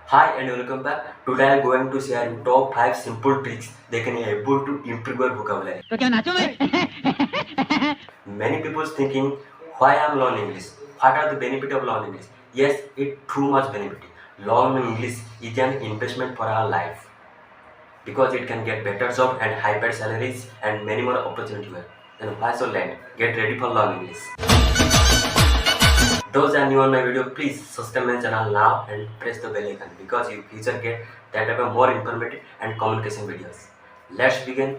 Hi and welcome back. Today I am going to share you top 5 simple tricks that can able to improve your vocabulary. तो क्या नाचो मैं Many people thinking why I am learning English. What are the benefit of learning English? Yes, it too much benefit. Learning English is an investment for our life because it can get better job and high paid salaries and many more opportunities. Then why so late? Get ready for learning English. Those are new on my video, please subscribe my channel now and press the bell icon because you future get that type of more informative and communication videos. Let's begin.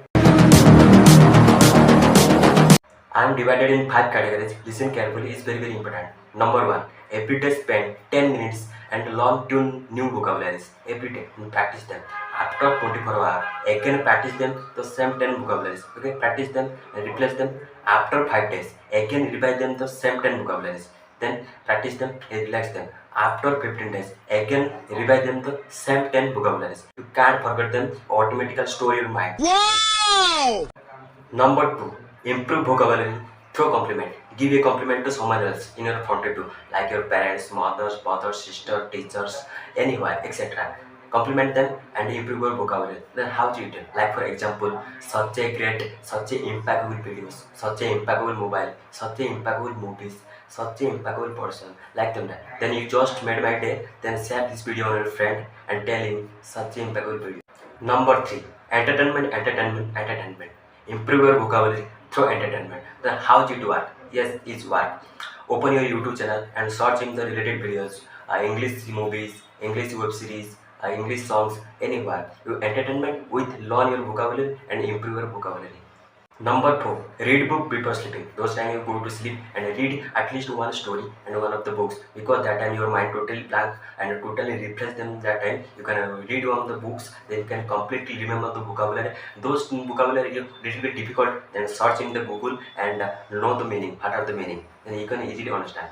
I am divided in 5 categories. Listen carefully, it's very important. Number 1. Every day spend 10 minutes and learn 2 new vocabularies. Every day and practice them. After 24 hours, again practice them the same 10 vocabularies. Okay, practice them and replace them. After 5 days, again revise them the same 10 vocabularies. Then practice them and relax them. After 15 days, again revise them the same 10 vocabularies. You can't forget them, automatically store your mind. Wow! Number 2. Improve vocabulary through compliment. Give a compliment to someone else in your front too, like your parents, mothers, brothers, sisters, teachers, anywhere, etc. Compliment them and improve your vocabulary. Then how to do it? Like for example, such a great, such a impactful videos, such a impactful mobile, such a impactful movies, such a impactful person, like them that. Then you just made my day. Then share this video on your friend and tell him such a impactful video. Number 3. Entertainment. Improve your vocabulary through entertainment. Then how to do it? Yes, it's work. Open your YouTube channel and search in the related videos, English movies, English web series, English songs, anywhere. You entertainment with learn your vocabulary and improve your vocabulary. Number 4. Read book before sleeping. Those time you go to sleep and read at least one story and one of the books, because that time your mind totally blank and totally refresh them. That time you can read one of the books, then you can completely remember the vocabulary. Those vocabulary is little bit difficult, then search in the Google and know the meaning, what are the meaning, then you can easily understand.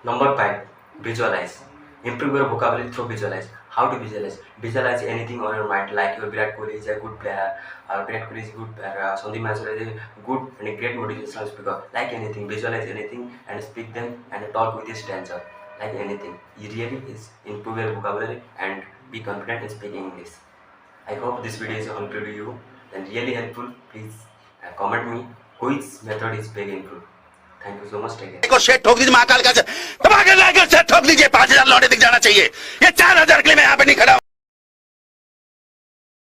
Number 5. Visualize. Improve your vocabulary through visualize. How to visualize? Visualize anything on your mind, like your Virat Kohli is a good player, Virat Kohli is a good player, Sandeep Mansur is a good and a great motivational speaker. Like anything, visualize anything and speak them and talk with a stranger. Like anything, it really is improve your vocabulary and be confident in speaking English. I hope this video is helpful to you and really helpful. Please comment me which method is very improved. Thank you so much. Take care. को शेट ठोक दीजिए महाकाल का से दबा के लाकर शेट ठोक दीजिए 5000 लौटे दिख जाना चाहिए ये 4000 के लिए मैं यहाँ पे नहीं खड़ा हूँ।